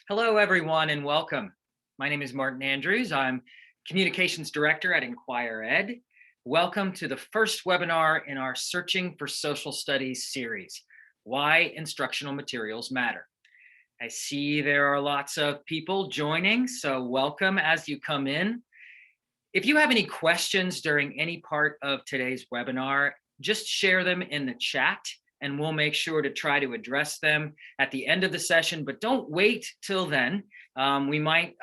Hello, everyone, and welcome. My name is Martin Andrews. I'm Communications Director at inquirED. Welcome to the first webinar in our Searching for Social Studies series, Why Instructional Materials Matter. I see there are lots of people joining, so welcome as you come in. If you have any questions during any part of today's webinar, just share them in the chat and we'll make sure to try to address them at the end of the session, but don't wait till then. We might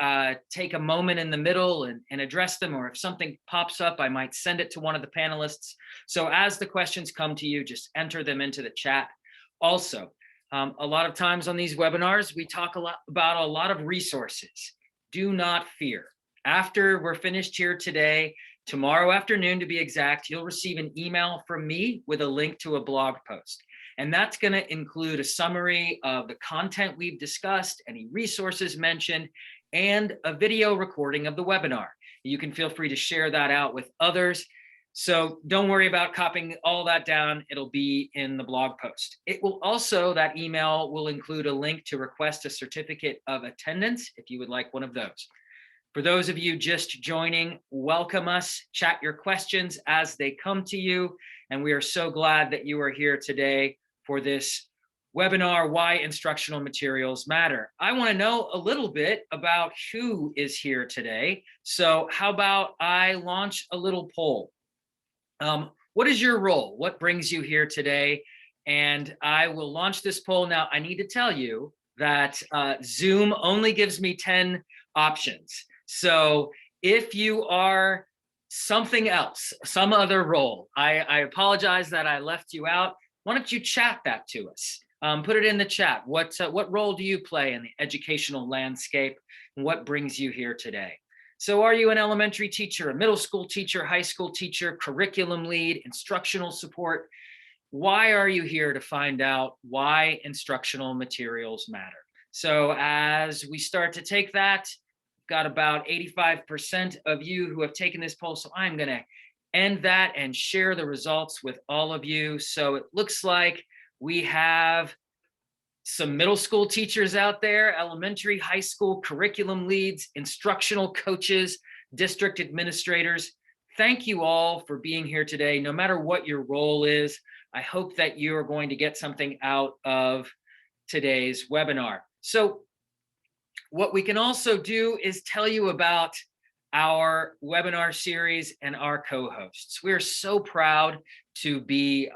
take a moment in the middle and address them, or if something pops up, I might send it to one of the panelists. So as the questions come to you, just enter them into the chat. Also, a lot of times on these webinars, we talk about a lot of resources. Do not fear. After we're finished here today, tomorrow afternoon to be exact, you'll receive an email from me with a link to a blog post. And that's going to include a summary of the content we've discussed, any resources mentioned, and a video recording of the webinar. You can feel free to share that out with others. So don't worry about copying all that down. It'll be in the blog post. It will also, that email will include a link to request a certificate of attendance if you would like one of those. For those of you just joining, welcome us. Chat your questions as they come to you. And we are so glad that you are here today for this webinar, Why Instructional Materials Matter. I want to know a little bit about who is here today. So how about I launch a little poll? What is your role? What brings you here today? And I will launch this poll. Now, I need to tell you that Zoom only gives me 10 options. So if you are something else, some other role, I apologize that I left you out. Why don't you chat that to us? Put it in the chat. What role do you play in the educational landscape? And what brings you here today? So are you an elementary teacher, a middle school teacher, high school teacher, curriculum lead, instructional support? Why are you here to find out why instructional materials matter? So as we start to take that, got about 85% of you who have taken this poll. So I'm going to end that and share the results with all of you. So it looks like we have some middle school teachers out there, elementary, high school curriculum leads, instructional coaches, district administrators. Thank you all for being here today. No matter what your role is, I hope that you are going to get something out of today's webinar. So what we can also do is tell you about our webinar series and our co-hosts. We're so proud to be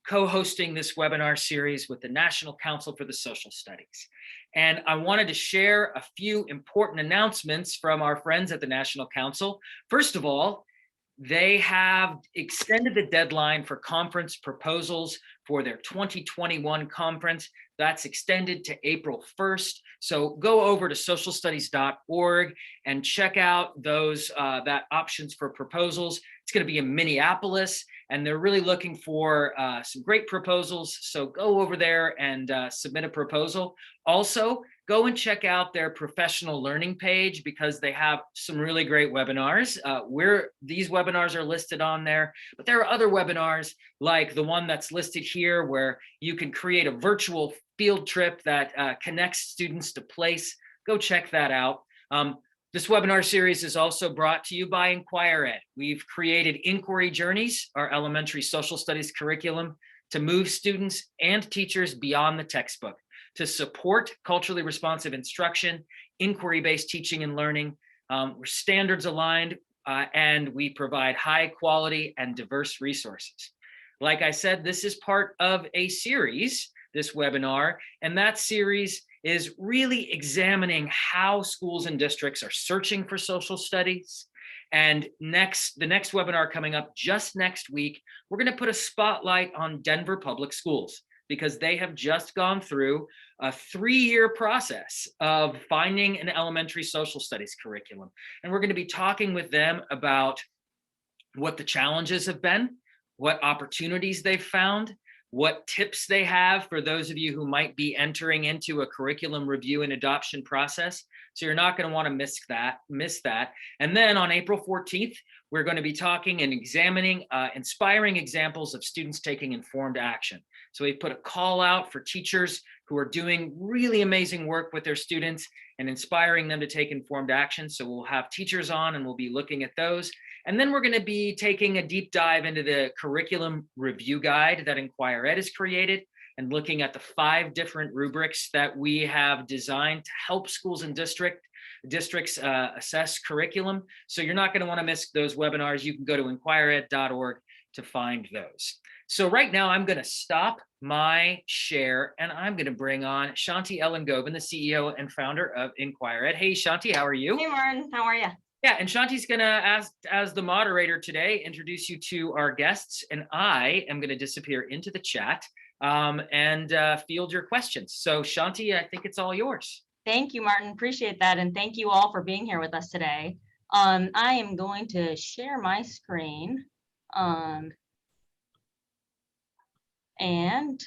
co-hosting this webinar series with the National Council for the Social Studies. And I wanted to share a few important announcements from our friends at the National Council. First of all, they have extended the deadline for conference proposals for their 2021 conference. That's extended to April 1st. So go over to socialstudies.org and check out those that options for proposals. It's going to be in Minneapolis, and they're really looking for some great proposals. So go over there and submit a proposal. Also, go and check out their professional learning page because they have some really great webinars. These webinars are listed on there, but there are other webinars like the one that's listed here where you can create a virtual field trip that connects students to place. Go check that out. This webinar series is also brought to you by inquirED. We've created Inquiry Journeys, our elementary social studies curriculum, to move students and teachers beyond the textbook, to support culturally responsive instruction, inquiry-based teaching and learning. We're standards aligned, and we provide high quality and diverse resources. Like I said, this is part of a series, this webinar, and that series is really examining how schools and districts are searching for social studies. And the next webinar coming up just next week, we're going to put a spotlight on Denver Public Schools because they have just gone through a 3-year process of finding an elementary social studies curriculum. And we're going to be talking with them about what the challenges have been, what opportunities they've found, what tips they have for those of you who might be entering into a curriculum review and adoption process. So you're not going to want to miss that. And then on April 14th, we're going to be talking and examining inspiring examples of students taking informed action. So we put a call out for teachers who are doing really amazing work with their students and inspiring them to take informed action. So we'll have teachers on and we'll be looking at those. And then we're going to be taking a deep dive into the curriculum review guide that inquirED has created and looking at the 5 different rubrics that we have designed to help schools and districts assess curriculum. So you're not going to want to miss those webinars. You can go to inquirED.org to find those. So right now I'm going to stop my share and I'm going to bring on Shanti Ellen Gobin, the CEO and founder of inquirED. Hey, Shanti, how are you? Hey, Martin, how are you? Yeah, and Shanti's going to, as the moderator today, introduce you to our guests, and I am going to disappear into the chat and field your questions. So Shanti, I think it's all yours. Thank you, Martin. Appreciate that. And thank you all for being here with us today. I am going to share my screen and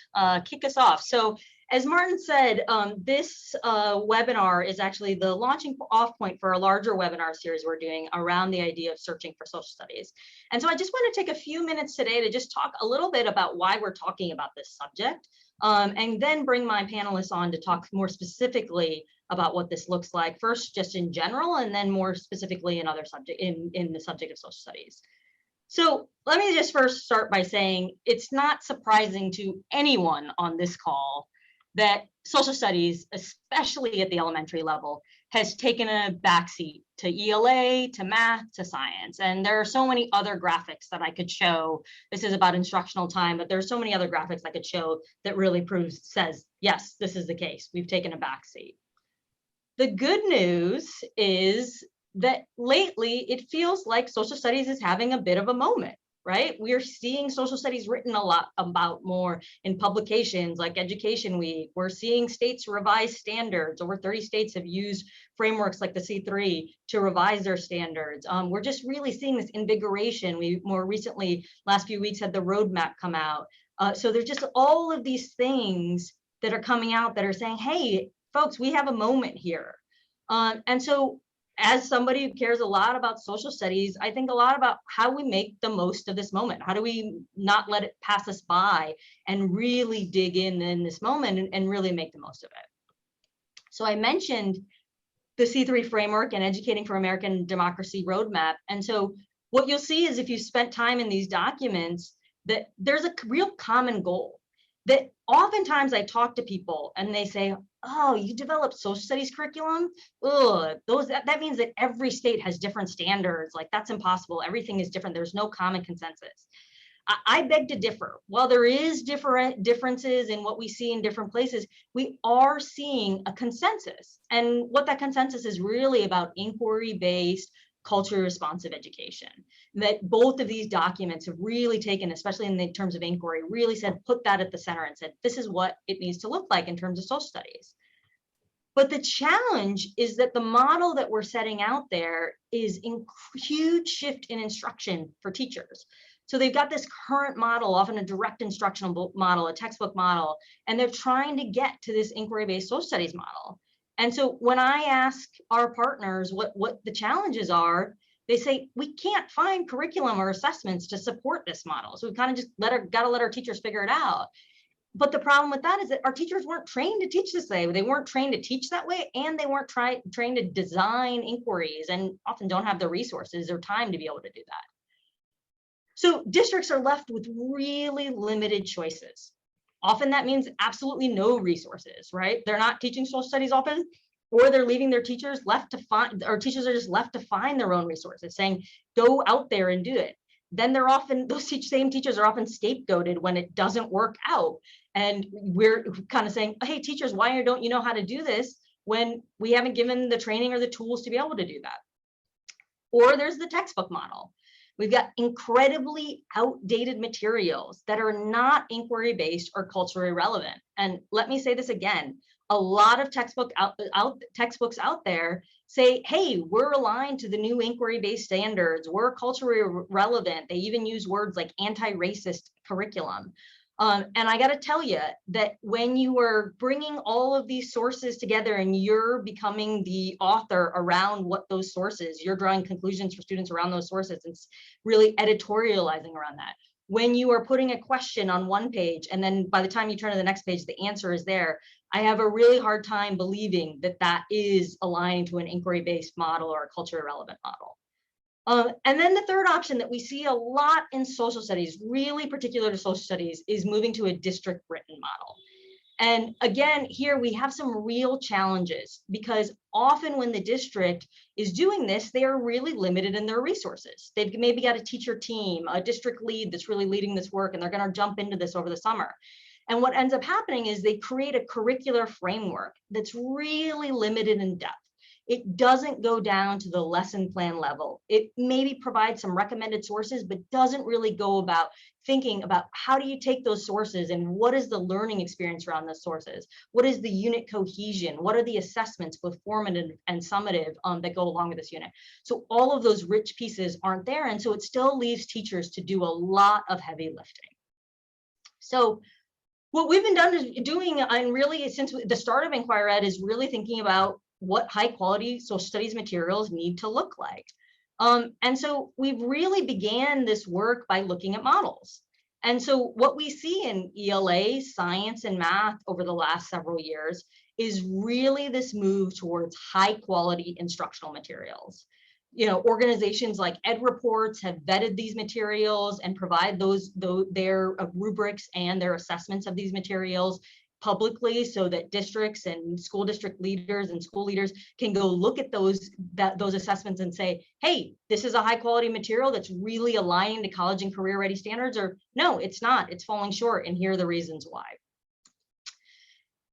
kick us off. So as Martin said, this webinar is actually the launching off point for a larger webinar series we're doing around the idea of searching for social studies. And so I just want to take a few minutes today to just talk a little bit about why we're talking about this subject, and then bring my panelists on to talk more specifically about what this looks like, first just in general, and then more specifically in other subject in the subject of social studies. So let me just first start by saying it's not surprising to anyone on this call that social studies, especially at the elementary level, has taken a backseat to ELA, to math, to science. And there are so many other graphics that I could show. This is about instructional time, but there's so many other graphics I could show that really says, yes, this is the case. We've taken a backseat. The good news is that lately it feels like social studies is having a bit of a moment, right? We're seeing social studies written a lot about more in publications like Education Week. We're seeing states revise standards. Over 30 states have used frameworks like the C3 to revise their standards. We're just really seeing this invigoration. We more recently, last few weeks, had the roadmap come out. So there's just all of these things that are coming out that are saying, hey, folks, we have a moment here. And so as somebody who cares a lot about social studies, I think a lot about how we make the most of this moment. How do we not let it pass us by and really dig in this moment and really make the most of it? So I mentioned the C3 framework and Educating for American Democracy roadmap. And so what you'll see is if you spent time in these documents, that there's a real common goal. That oftentimes I talk to people and they say, oh, you developed social studies curriculum? Ugh, that means that every state has different standards. Like, that's impossible. Everything is different. There's no common consensus. I beg to differ. While there is differences in what we see in different places, we are seeing a consensus. And what that consensus is really about inquiry-based, culturally responsive education. That both of these documents have really taken, especially in the terms of inquiry, really said, put that at the center and said, this is what it needs to look like in terms of social studies. But the challenge is that the model that we're setting out there is a huge shift in instruction for teachers. So they've got this current model, often a direct instructional model, a textbook model, and they're trying to get to this inquiry-based social studies model. And so when I ask our partners what the challenges are, they say, we can't find curriculum or assessments to support this model. So we kind of just gotta let our teachers figure it out. But the problem with that is that our teachers weren't trained to teach this way. They weren't trained to teach that way, and they weren't trained to design inquiries, and often don't have the resources or time to be able to do that. So districts are left with really limited choices. Often that means absolutely no resources, right? They're not teaching social studies often, or they're leaving their teachers left to find, or teachers are just left to find their own resources, saying, go out there and do it. Then they're often, those same teachers are often scapegoated when it doesn't work out. And we're kind of saying, hey, teachers, why don't you know how to do this when we haven't given the training or the tools to be able to do that? Or there's the textbook model. We've got incredibly outdated materials that are not inquiry-based or culturally relevant. And let me say this again, a lot of textbooks out there say, hey, we're aligned to the new inquiry-based standards, we're culturally relevant. They even use words like anti-racist curriculum. And I got to tell you that when you are bringing all of these sources together and you're becoming the author around what those sources, you're drawing conclusions for students around those sources and really editorializing around that. When you are putting a question on one page and then by the time you turn to the next page, the answer is there, I have a really hard time believing that that is aligned to an inquiry-based model or a culturally relevant model. And then the third option that we see a lot in social studies, really particular to social studies, is moving to a district written model. And again, here we have some real challenges because often when the district is doing this, they are really limited in their resources. They've maybe got a teacher team, a district lead that's really leading this work, and they're going to jump into this over the summer. And what ends up happening is they create a curricular framework that's really limited in depth. It doesn't go down to the lesson plan level. It maybe provides some recommended sources, but doesn't really go about thinking about how do you take those sources and what is the learning experience around those sources? What is the unit cohesion? What are the assessments, both formative and summative, that go along with this unit? So all of those rich pieces aren't there. And so it still leaves teachers to do a lot of heavy lifting. So what we've been doing, and really since the start of inquirED, is really thinking about what high quality social studies materials need to look like. And so we've really began this work by looking at models. And so what we see in ELA, science, and math over the last several years is really this move towards high quality instructional materials. You know, organizations like EdReports have vetted these materials and provide their rubrics and their assessments of these materials publicly so that districts and school district leaders and school leaders can go look at those assessments and say, hey, this is a high quality material that's really aligning to college and career ready standards, or no, it's not, it's falling short, and here are the reasons why.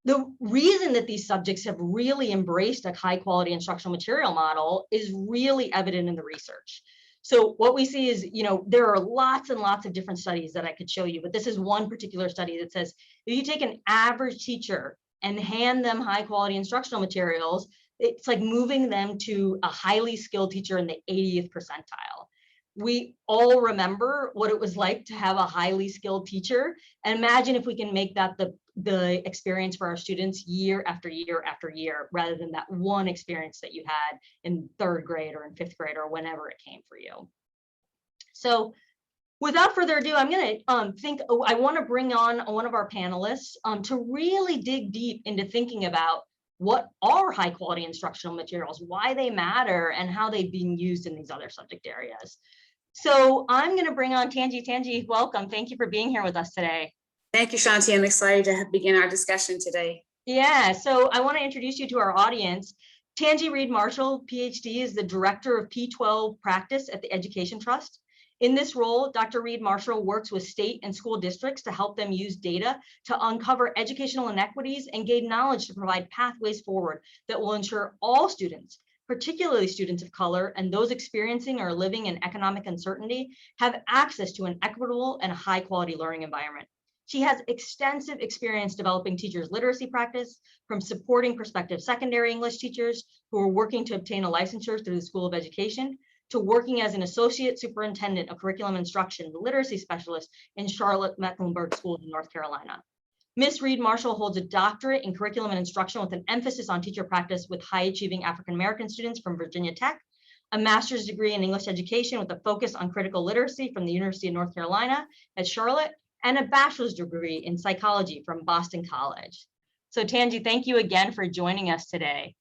The reason that these subjects have really embraced a high quality instructional material model is really evident in the research. So what we see is, you know, there are lots and lots of different studies that I could show you, but this is one particular study that says, if you take an average teacher and hand them high quality instructional materials, it's like moving them to a highly skilled teacher in the 80th percentile. We all remember what it was like to have a highly skilled teacher. And imagine if we can make that the experience for our students year after year after year, rather than that one experience that you had in third grade or in fifth grade or whenever it came for you. So without further ado, I'm going to I want to bring on one of our panelists to really dig deep into thinking about what are high quality instructional materials, why they matter, and how they've been used in these other subject areas. So I'm going to bring on Tanji. Tanji, welcome. Thank you for being here with us today. Thank you, Shanti. I'm excited to begin our discussion today. Yeah, so I want to introduce you to our audience. Tanji Reed-Marshall, PhD, is the Director of P12 Practice at the Education Trust. In this role, Dr. Reed-Marshall works with state and school districts to help them use data to uncover educational inequities and gain knowledge to provide pathways forward that will ensure all students, particularly students of color and those experiencing or living in economic uncertainty, have access to an equitable and high quality learning environment. She has extensive experience developing teachers' literacy practice, from supporting prospective secondary English teachers who are working to obtain a licensure through the School of Education, to working as an associate superintendent of curriculum instruction, the literacy specialist in Charlotte-Mecklenburg schools in North Carolina. Ms. Reed-Marshall holds a doctorate in curriculum and instruction with an emphasis on teacher practice with high-achieving African-American students from Virginia Tech, a master's degree in English education with a focus on critical literacy from the University of North Carolina at Charlotte, and a bachelor's degree in psychology from Boston College. So Tanji, thank you again for joining us today.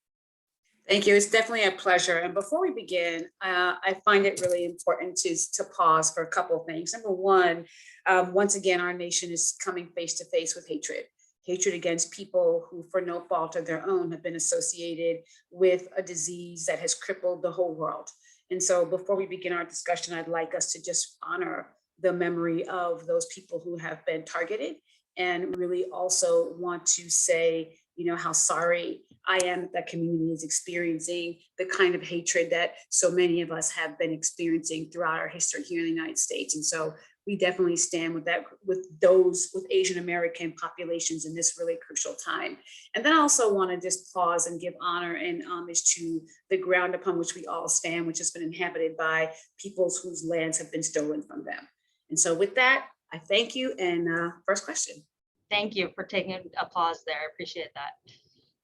Thank you. It's definitely a pleasure. And before we begin, I find it really important to pause for a couple of things. Number one, once again, our nation is coming face to face with hatred against people who, for no fault of their own, have been associated with a disease that has crippled the whole world. And so before we begin our discussion, I'd like us to just honor the memory of those people who have been targeted, and really also want to say, you know, how sorry I am that community is experiencing the kind of hatred that so many of us have been experiencing throughout our history here in the United States. And so we definitely stand with that, with those with Asian American populations in this really crucial time. And then I also want to just pause and give honor and homage to the ground upon which we all stand, which has been inhabited by peoples whose lands have been stolen from them. And so with that, I thank you. And first question. Thank you for taking a pause there. I appreciate that.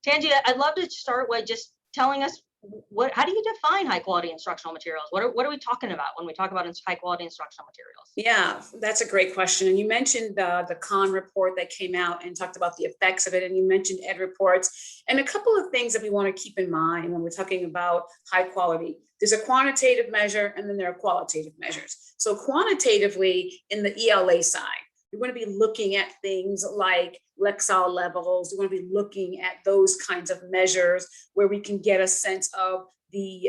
Tanji, I'd love to start by just telling us how do you define high quality instructional materials? What are we talking about when we talk about high quality instructional materials? Yeah, that's a great question. And you mentioned the Khan report that came out and talked about the effects of it. And you mentioned ED reports and a couple of things that we want to keep in mind when we're talking about high quality. There's a quantitative measure and then there are qualitative measures. So quantitatively in the ELA side, you're going to be looking at things like Lexile levels. You're going to be looking at those kinds of measures where we can get a sense of the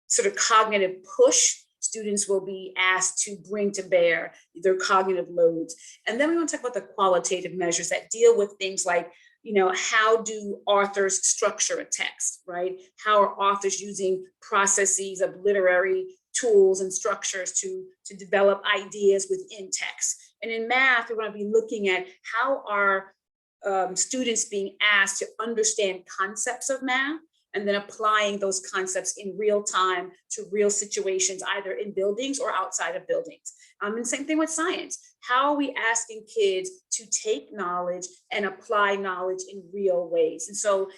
sort of cognitive push students will be asked to bring to bear, their cognitive loads. And then we want to talk about the qualitative measures that deal with things like, how do authors structure a text, right? How are authors using processes of literary tools and structures to develop ideas within text? And in math, we're going to be looking at how are students being asked to understand concepts of math and then applying those concepts in real time to real situations, either in buildings or outside of buildings. And same thing with science. How are we asking kids to take knowledge and apply knowledge in real ways? And so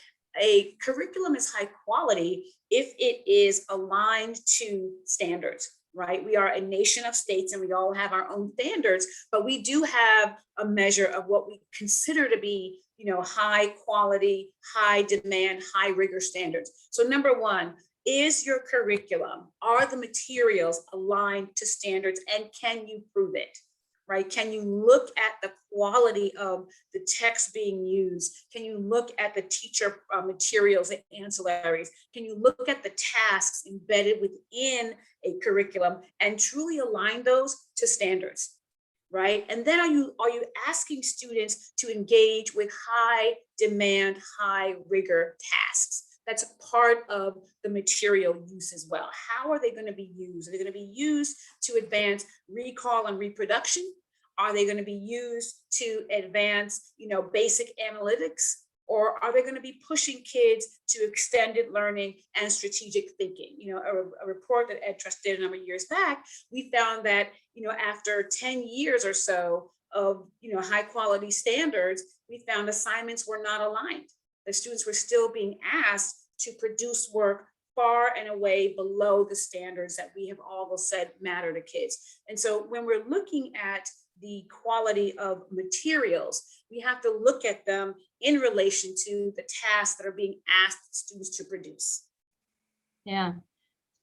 a curriculum is high quality if it is aligned to standards, right? We are a nation of states and we all have our own standards, but we do have a measure of what we consider to be, high quality, high demand, high rigor standards. So number one, is your curriculum, are the materials aligned to standards, and can you prove it? Right? Can you look at the quality of the text being used? Can you look at the teacher materials and ancillaries? Can you look at the tasks embedded within a curriculum and truly align those to standards? Right? And then are you asking students to engage with high demand, high rigor tasks? That's a part of the material use as well. How are they going to be used? Are they going to be used to advance recall and reproduction? Are they going to be used to advance, basic analytics? Or are they going to be pushing kids to extended learning and strategic thinking? A report that Ed Trust did a number of years back, we found that, after 10 years or so of, high quality standards, we found assignments were not aligned. The students were still being asked to produce work far and away below the standards that we have all said matter to kids. And so when we're looking at the quality of materials, we have to look at them in relation to the tasks that are being asked students to produce. Yeah.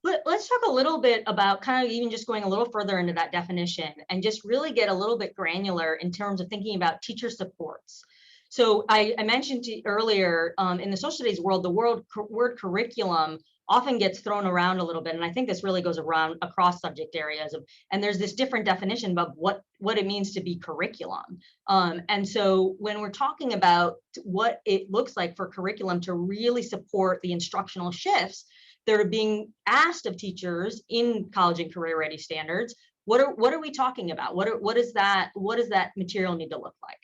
Let's talk a little bit about kind of even just going a little further into that definition and just really get a little bit granular in terms of thinking about teacher supports. So I mentioned earlier in the social studies world, the word curriculum often gets thrown around a little bit. And I think this really goes around across subject areas and there's this different definition about what it means to be curriculum. And so when we're talking about what it looks like for curriculum to really support the instructional shifts that are being asked of teachers in college and career ready standards, what are we talking about? What does that material need to look like?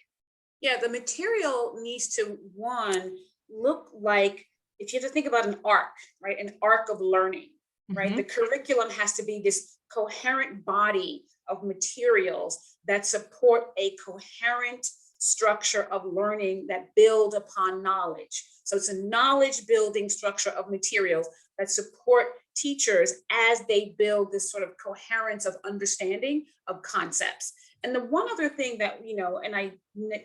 Yeah, the material needs to, one, look like, if you have to think about an arc, right? An arc of learning, right? Mm-hmm. The curriculum has to be this coherent body of materials that support a coherent structure of learning that build upon knowledge. So it's a knowledge building structure of materials that support teachers as they build this sort of coherence of understanding of concepts. And the one other thing that, and I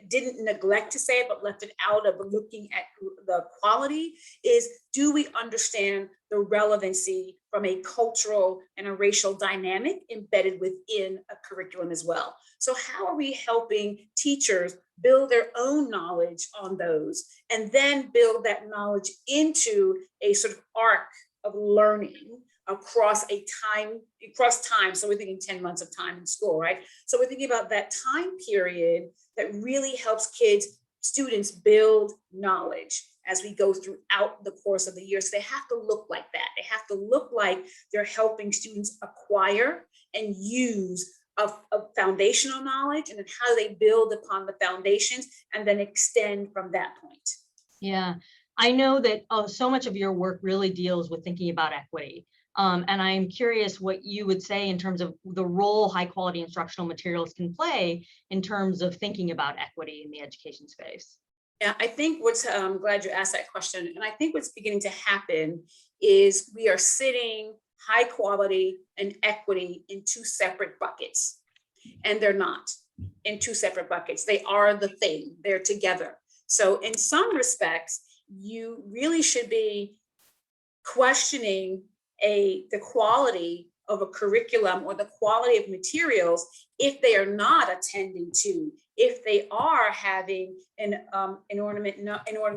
didn't neglect to say it, but left it out of looking at the quality is, do we understand the relevancy from a cultural and a racial dynamic embedded within a curriculum as well? So how are we helping teachers build their own knowledge on those and then build that knowledge into a sort of arc of learning across time. So we're thinking 10 months of time in school, right? So we're thinking about that time period that really helps students build knowledge as we go throughout the course of the year. So they have to look like that. They have to look like they're helping students acquire and use a foundational knowledge, and then how they build upon the foundations and then extend from that point. Yeah, I know that so much of your work really deals with thinking about equity. And I'm curious what you would say in terms of the role high quality instructional materials can play in terms of thinking about equity in the education space. Yeah, I think I'm glad you asked that question. And I think what's beginning to happen is we are sitting high quality and equity in two separate buckets. And they're not in two separate buckets. They are the thing, they're together. So in some respects, you really should be questioning the quality of a curriculum or the quality of materials if they are not attending to, if they are having an inordinate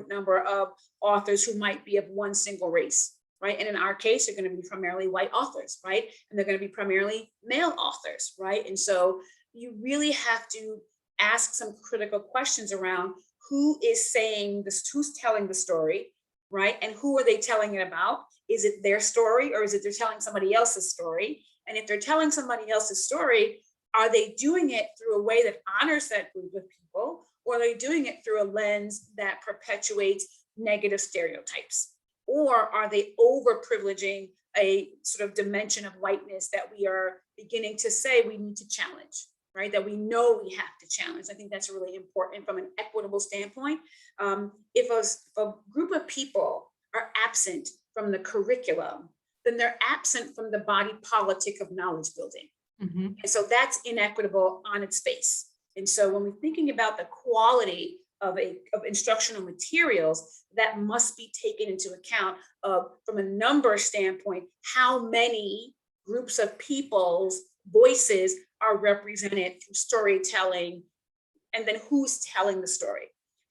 number of authors who might be of one single race, right? And in our case, they're going to be primarily white authors, right? And they're going to be primarily male authors, right? And so you really have to ask some critical questions around who is saying this, who's telling the story, right? And who are they telling it about? Is it their story or is it they're telling somebody else's story? And if they're telling somebody else's story, are they doing it through a way that honors that group of people, or are they doing it through a lens that perpetuates negative stereotypes? Or are they over-privileging a sort of dimension of whiteness that we are beginning to say we need to challenge, right? That we know we have to challenge. I think that's really important from an equitable standpoint. If a group of people are absent from the curriculum, then they're absent from the body politic of knowledge building. Mm-hmm. And so that's inequitable on its face. And so when we're thinking about the quality of instructional materials, that must be taken into account from a number standpoint, how many groups of people's voices are represented through storytelling, and then who's telling the story.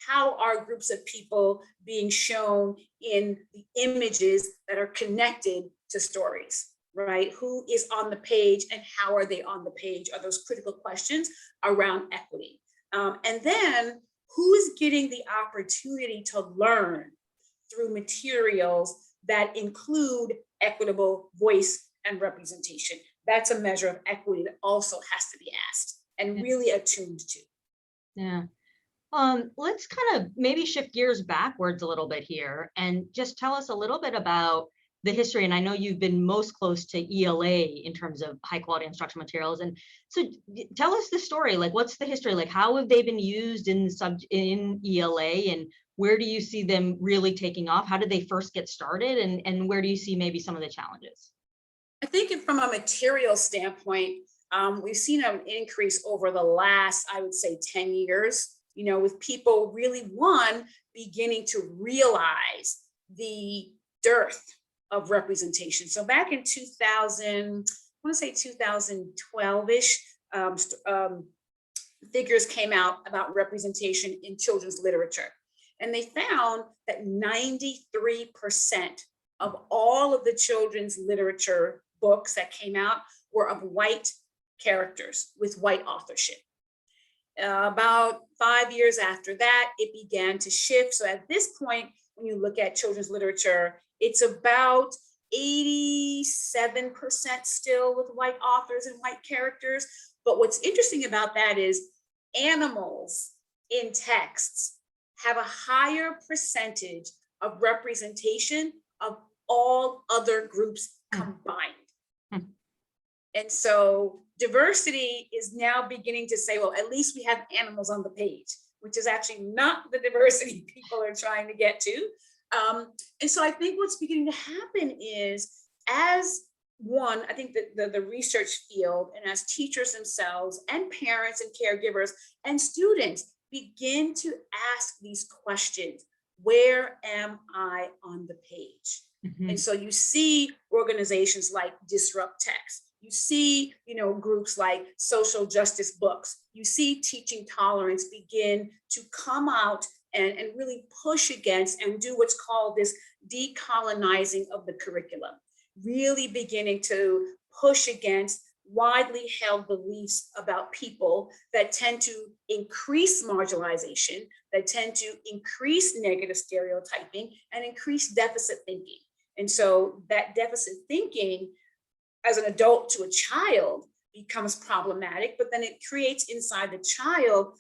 How are groups of people being shown in the images that are connected to stories, right? Who is on the page and how are they on the page are those critical questions around equity. And then who is getting the opportunity to learn through materials that include equitable voice and representation? That's a measure of equity that also has to be asked and really attuned to. Yeah. Let's kind of maybe shift gears backwards a little bit here and just tell us a little bit about the history. And I know you've been most close to ELA in terms of high quality instructional materials. And so tell us the story, like what's the history? Like how have they been used in ELA and where do you see them really taking off? How did they first get started? And where do you see maybe some of the challenges? I think from a material standpoint, we've seen an increase over the last, I would say 10 years, you know, with people really, beginning to realize the dearth of representation. So back in 2000, I want to say 2012-ish, figures came out about representation in children's literature. And they found that 93% of all of the children's literature books that came out were of white characters with white authorship. About 5 years after that, it began to shift. So at this point, when you look at children's literature, it's about 87% still with white authors and white characters. But what's interesting about that is animals in texts have a higher percentage of representation of all other groups combined. And so diversity is now beginning to say, well, at least we have animals on the page, which is actually not the diversity people are trying to get to. And so I think what's beginning to happen is I think that the research field and as teachers themselves and parents and caregivers and students begin to ask these questions, where am I on the page? Mm-hmm. And so you see organizations like Disrupt Text. You see, groups like Social Justice Books. You see Teaching Tolerance begin to come out and really push against and do what's called this decolonizing of the curriculum, really beginning to push against widely held beliefs about people that tend to increase marginalization, that tend to increase negative stereotyping and increase deficit thinking. And so that deficit thinking as an adult to a child becomes problematic, but then it creates inside the child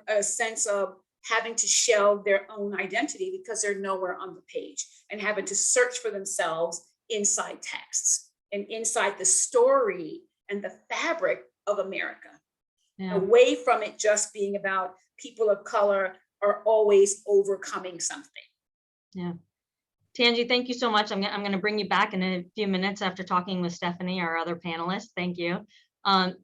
a sense of having to shelve their own identity because they're nowhere on the page and having to search for themselves inside texts and inside the story and the fabric of America, away from it just being about people of color are always overcoming something. Yeah. Tanji, thank you so much. I'm going to bring you back in a few minutes after talking with Stephanie, our other panelist. Thank you.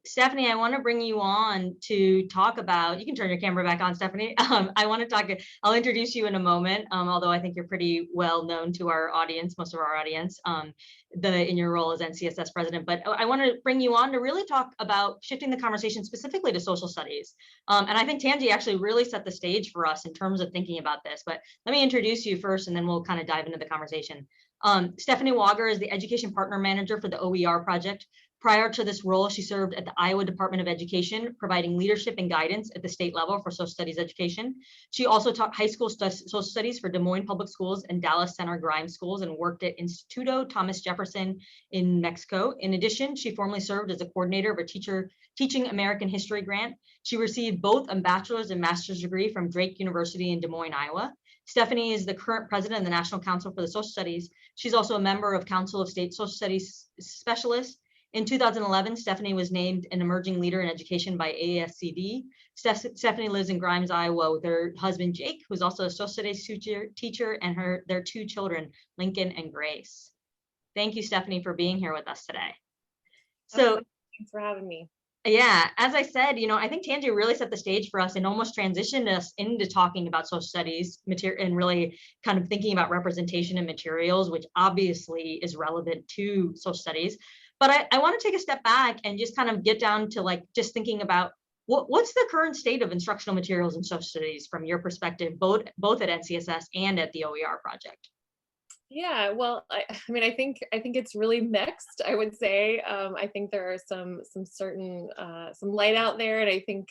Stephanie, I want to bring you on to talk about, you can turn your camera back on, Stephanie. I want to talk, I'll introduce you in a moment, although I think you're pretty well known to our audience, most of our audience, in your role as NCSS president. But I want to bring you on to really talk about shifting the conversation specifically to social studies. And I think Tanji actually really set the stage for us in terms of thinking about this. But let me introduce you first, and then we'll kind of dive into the conversation. Stephanie Wagger is the Education Partner Manager for the OER project. Prior to this role, she served at the Iowa Department of Education, providing leadership and guidance at the state level for social studies education. She also taught high school social studies for Des Moines Public Schools and Dallas Center Grimes Schools, and worked at Instituto Thomas Jefferson in Mexico. In addition, she formerly served as a coordinator of a teaching American history grant. She received both a bachelor's and master's degree from Drake University in Des Moines, Iowa. Stephanie is the current president of the National Council for the Social Studies. She's also a member of Council of State Social Studies Specialists. In 2011, Stephanie was named an emerging leader in education by ASCD. Stephanie lives in Grimes, Iowa, with her husband, Jake, who's also a social studies teacher, and their two children, Lincoln and Grace. Thank you, Stephanie, for being here with us today. So, thanks for having me. Yeah, as I said, I think Tanji really set the stage for us and almost transitioned us into talking about social studies material and really kind of thinking about representation and materials, which obviously is relevant to social studies. But I want to take a step back and just kind of get down to just thinking about what's the current state of instructional materials in social studies from your perspective, both at NCSS and at the OER project. Yeah, well, I mean, I think it's really mixed, I would say. I think there are some certain some light out there, and I think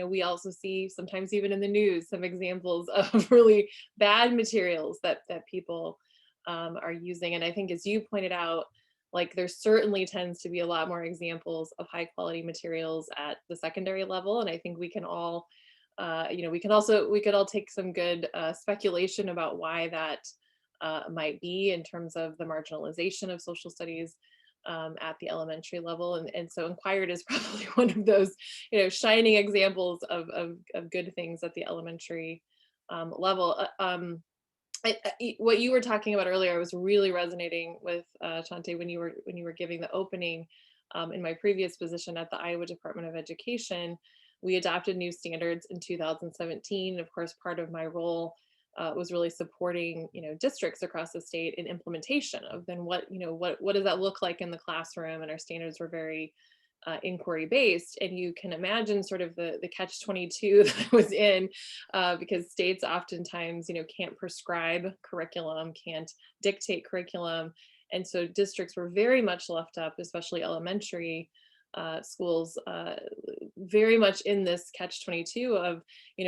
we also see sometimes even in the news some examples of really bad materials that people are using. And I think, as you pointed out, there certainly tends to be a lot more examples of high quality materials at the secondary level. And I think we can all, we could all take some good speculation about why that might be in terms of the marginalization of social studies at the elementary level. And so inquirED is probably one of those, shining examples of good things at the elementary level. What you were talking about earlier was really resonating with Shante when you were giving the opening. In my previous position at the Iowa Department of Education, we adopted new standards in 2017. Of course, part of my role was really supporting districts across the state in implementation of then what does that look like in the classroom, and our standards were very inquiry based. And you can imagine sort of the catch-22 that I was in, because states oftentimes can't prescribe curriculum, can't dictate curriculum, and so districts were very much left up, especially elementary schools, very much in this catch-22 of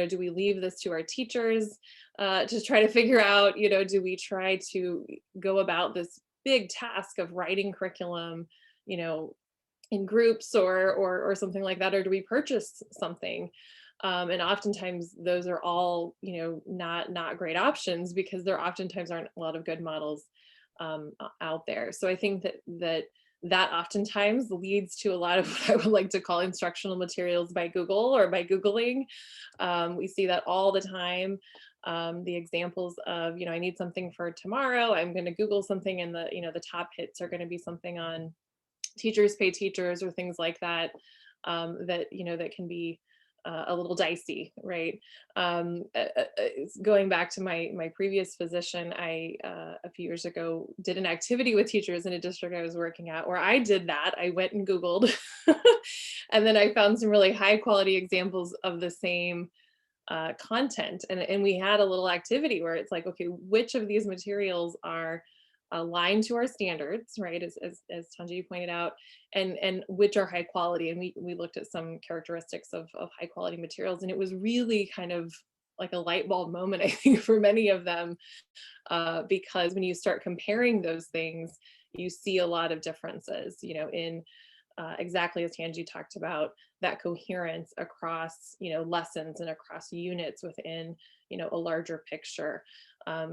do we leave this to our teachers to try to figure out, do we try to go about this big task of writing curriculum in groups or something like that, or do we purchase something? And oftentimes those are all not great options, because there oftentimes aren't a lot of good models out there. So I think that oftentimes leads to a lot of what I would like to call instructional materials by Google or by Googling. We see that all the time. The examples of, I need something for tomorrow, I'm going to Google something, and the top hits are going to be something on teachers pay teachers or things like that, that can be a little dicey, right? Going back to my previous position, I a few years ago did an activity with teachers in a district I was working at, where I did that. I went and Googled, and then I found some really high quality examples of the same content, and we had a little activity where it's like, okay, which of these materials are aligned to our standards, right, as Tanji pointed out, and which are high quality. And we looked at some characteristics of high quality materials, and it was really kind of like a light bulb moment, I think, for many of them, because when you start comparing those things, you see a lot of differences, in exactly as Tanji talked about, that coherence across lessons and across units within a larger picture.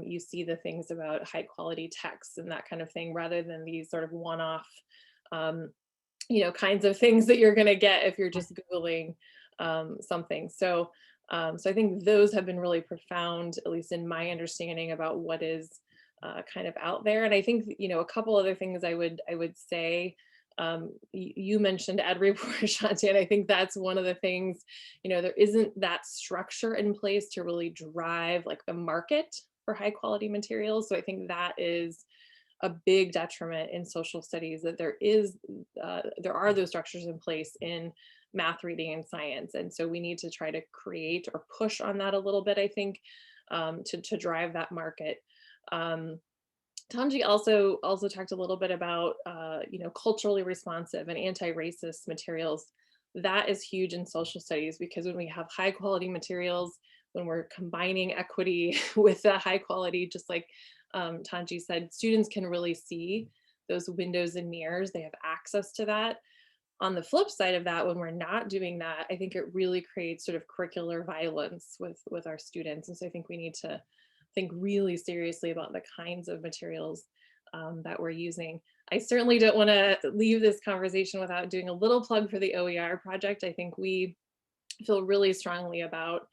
you see the things about high quality texts and that kind of thing, rather than these sort of one-off, kinds of things that you're going to get if you're just Googling something. So I think those have been really profound, at least in my understanding about what is kind of out there. And I think, a couple other things I would say, you mentioned ed report, Shanti, and I think that's one of the things, there isn't that structure in place to really drive like the market for high quality materials. So I think that is a big detriment in social studies, that there are those structures in place in math, reading, and science. And so we need to try to create or push on that a little bit, I think, to drive that market. Tanji also talked a little bit about, culturally responsive and anti-racist materials. That is huge in social studies, because when we have high quality materials, when we're combining equity with the high quality, just like Tanji said, students can really see those windows and mirrors. They have access to that. On the flip side of that, when we're not doing that, I think it really creates sort of curricular violence with our students. And so I think we need to think really seriously about the kinds of materials that we're using. I certainly don't want to leave this conversation without doing a little plug for the OER project. I think we feel really strongly about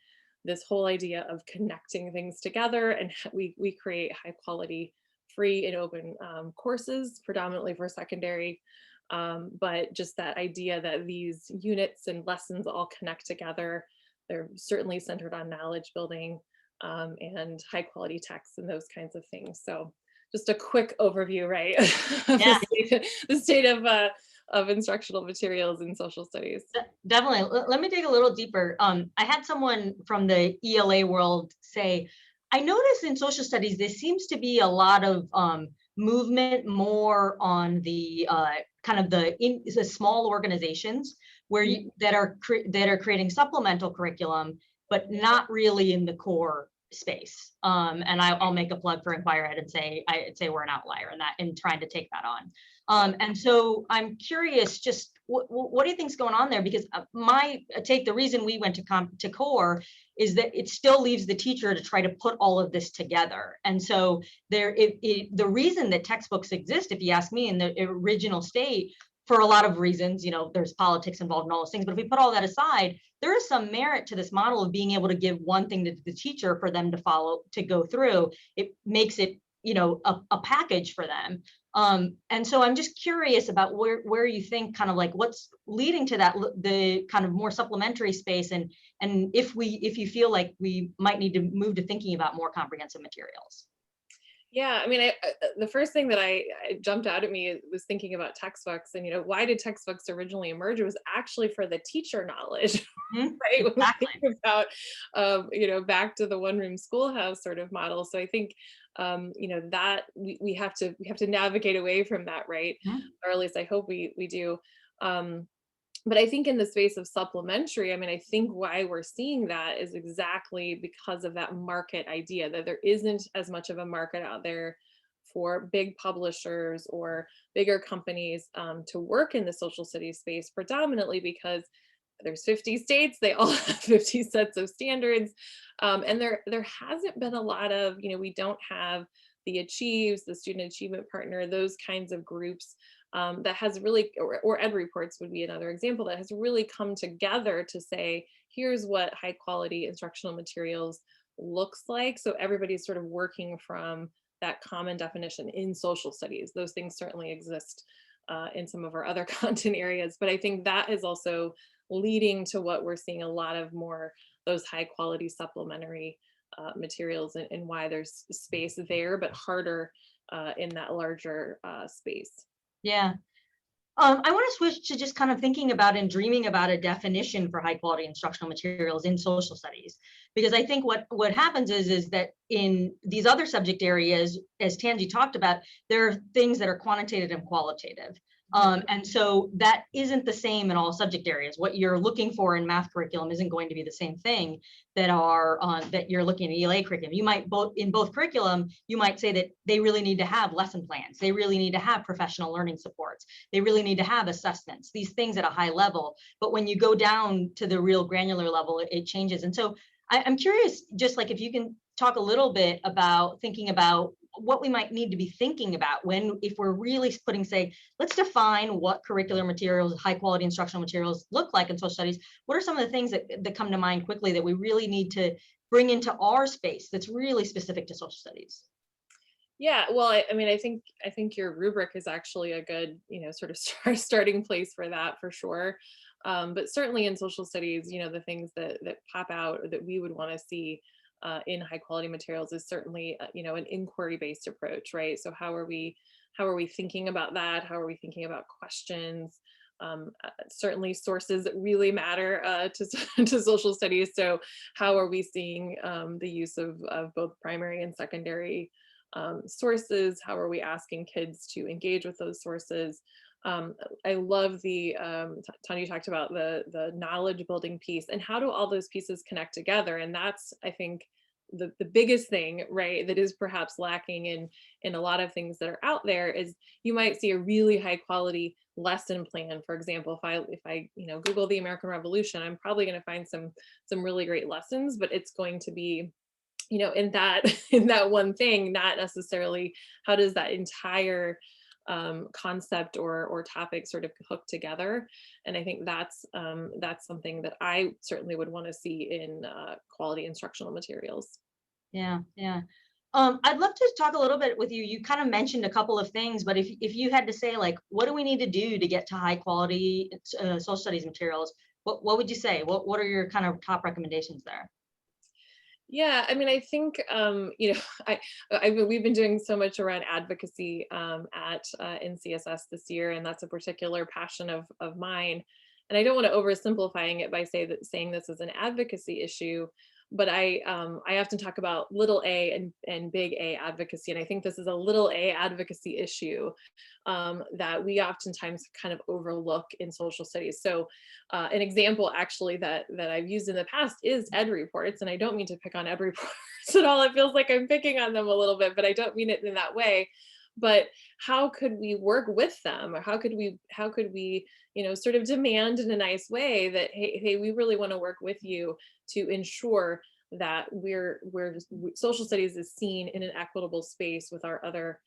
this whole idea of connecting things together, and we create high quality, free and open courses, predominantly for secondary. But just that idea that these units and lessons all connect together, they're certainly centered on knowledge building and high quality texts and those kinds of things. So just a quick overview, right? Of Yeah. the state of instructional materials in social studies. Definitely. Let me dig a little deeper. I had someone from the ELA world say, I noticed in social studies, there seems to be a lot of movement more on the kind of the small organizations where that are creating supplemental curriculum, but not really in the core space. And I'll make a plug for inquirED and say, I'd say we're an outlier in that, in trying to take that on. And so I'm curious, just what do you think's going on there? Because the reason we went to core is that it still leaves the teacher to try to put all of this together. And so the reason that textbooks exist, if you ask me, in the original state, for a lot of reasons, there's politics involved in all those things, but if we put all that aside, there is some merit to this model of being able to give one thing to the teacher for them to follow, to go through. It makes it, a package for them. And so I'm just curious about where you think kind of like what's leading to that, the kind of more supplementary space, and if you feel like we might need to move to thinking about more comprehensive materials. Yeah, I mean, the first thing that I jumped out at me was thinking about textbooks, and why did textbooks originally emerge? It was actually for the teacher knowledge, right? When we think about, back to the one-room schoolhouse sort of model. So I think, that we have to navigate away from that, right? Or at least I hope we do. But I think in the space of supplementary, I mean, I think why we're seeing that is exactly because of that market idea, that there isn't as much of a market out there for big publishers or bigger companies to work in the social studies space, predominantly because there's 50 states, they all have 50 sets of standards. And there hasn't been a lot of, we don't have the Achieves, the Student Achievement Partner, those kinds of groups that has really, or Ed Reports would be another example, that has really come together to say, here's what high quality instructional materials looks like. So everybody's sort of working from that common definition in social studies. Those things certainly exist in some of our other content areas, but I think that is also leading to what we're seeing a lot of more those high quality supplementary materials, and why there's space there, but harder in that larger space. Yeah. I want to switch to just kind of thinking about and dreaming about a definition for high quality instructional materials in social studies, because I think what happens is that in these other subject areas, as Tanji talked about, there are things that are quantitative and qualitative. And so that isn't the same in all subject areas. What you're looking for in math curriculum isn't going to be the same thing that you're looking at ELA curriculum. You might in both curriculum, you might say that they really need to have lesson plans. They really need to have professional learning supports. They really need to have assessments, these things at a high level. But when you go down to the real granular level, it changes. And so I'm curious, just like if you can talk a little bit about thinking about what we might need to be thinking about if we're really putting, say, let's define what curricular materials, high quality instructional materials look like in social studies. What are some of the things that come to mind quickly that we really need to bring into our space that's really specific to social studies? Yeah, well, I mean, I think your rubric is actually a good, sort of starting place for that for sure. But certainly in social studies, the things that pop out or that we would want to see in high quality materials is certainly, an inquiry-based approach, right? So how are we thinking about that? How are we thinking about questions? Certainly sources really matter to social studies. So how are we seeing the use of both primary and secondary sources? How are we asking kids to engage with those sources? I love the Tanji talked about the knowledge building piece, and how do all those pieces connect together? And that's, I think, the biggest thing, right, that is perhaps lacking in a lot of things that are out there is you might see a really high quality lesson plan. For example, if I Google the American Revolution, I'm probably going to find some really great lessons, but it's going to be in that one thing, not necessarily how does that entire concept or topic sort of hook together. And I think that's something that I certainly would want to see in quality instructional materials. Yeah. I'd love to talk a little bit with you. You kind of mentioned a couple of things, but if you had to say, like, what do we need to do to get to high quality social studies materials? What would you say? What are your kind of top recommendations there? Yeah, I mean, I think we've been doing so much around advocacy at NCSS this year, and that's a particular passion of mine. And I don't want to oversimplifying it by saying this is an advocacy issue, but I often talk about little a and big A advocacy, and I think this is a little a advocacy issue that we oftentimes kind of overlook in social studies. So an example actually that I've used in the past is ED reports, and I don't mean to pick on ED reports at all. It feels like I'm picking on them a little bit, but I don't mean it in that way. But how could we work with them, or how could we sort of demand in a nice way that hey, we really want to work with you to ensure that social studies is seen in an equitable space with our other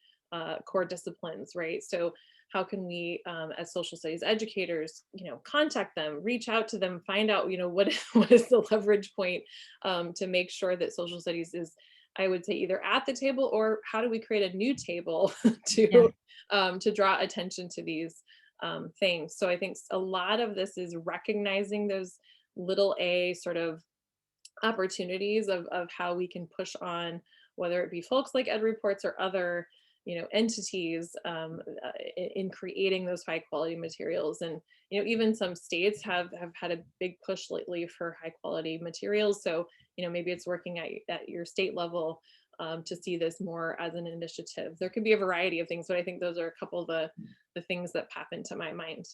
core disciplines, right? So how can we, as social studies educators, contact them, reach out to them, find out, what is the leverage point to make sure that social studies is, I would say, either at the table, or how do we create a new table to draw attention to these things. So I think a lot of this is recognizing those little a sort of opportunities of how we can push on, whether it be folks like ED reports or other entities in creating those high quality materials. And even some states have had a big push lately for high quality materials. So maybe it's working at your state level to see this more as an initiative. There could be a variety of things, but I think those are a couple of the things that pop into my mind.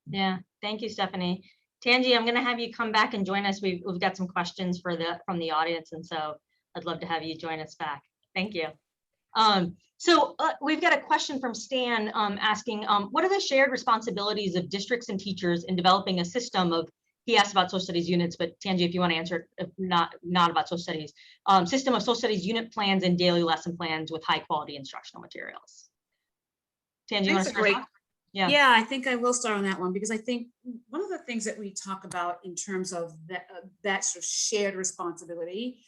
Yeah, thank you, Stephanie. Tanji, I'm going to have you come back and join us. We've got some questions from the audience, and so I'd love to have you join us back. Thank you. So we've got a question from Stan asking, what are the shared responsibilities of districts and teachers in developing a system of, he asked about social studies units, but Tanji, if you want to answer it, not about social studies, system of social studies unit plans and daily lesson plans with high quality instructional materials. Tanji, you want to start off? Yeah, I think I will start on that one, because I think one of the things that we talk about in terms of that sort of shared responsibility,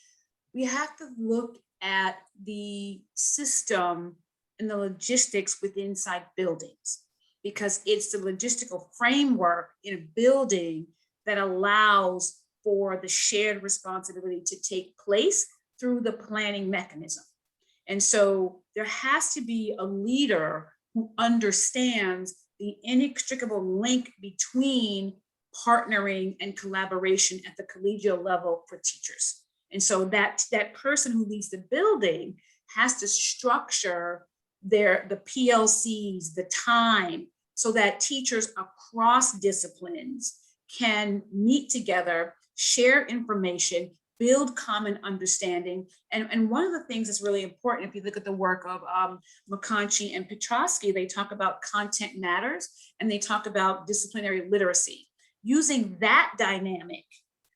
we have to look at the system and the logistics within inside buildings, because it's the logistical framework in a building that allows for the shared responsibility to take place through the planning mechanism. And so there has to be a leader who understands the inextricable link between partnering and collaboration at the collegial level for teachers. And so that person who leads the building has to structure the PLCs, the time, so that teachers across disciplines can meet together, share information, build common understanding. And one of the things that's really important, if you look at the work of McConchie and Petrosky, they talk about content matters, and they talk about disciplinary literacy. Using that dynamic,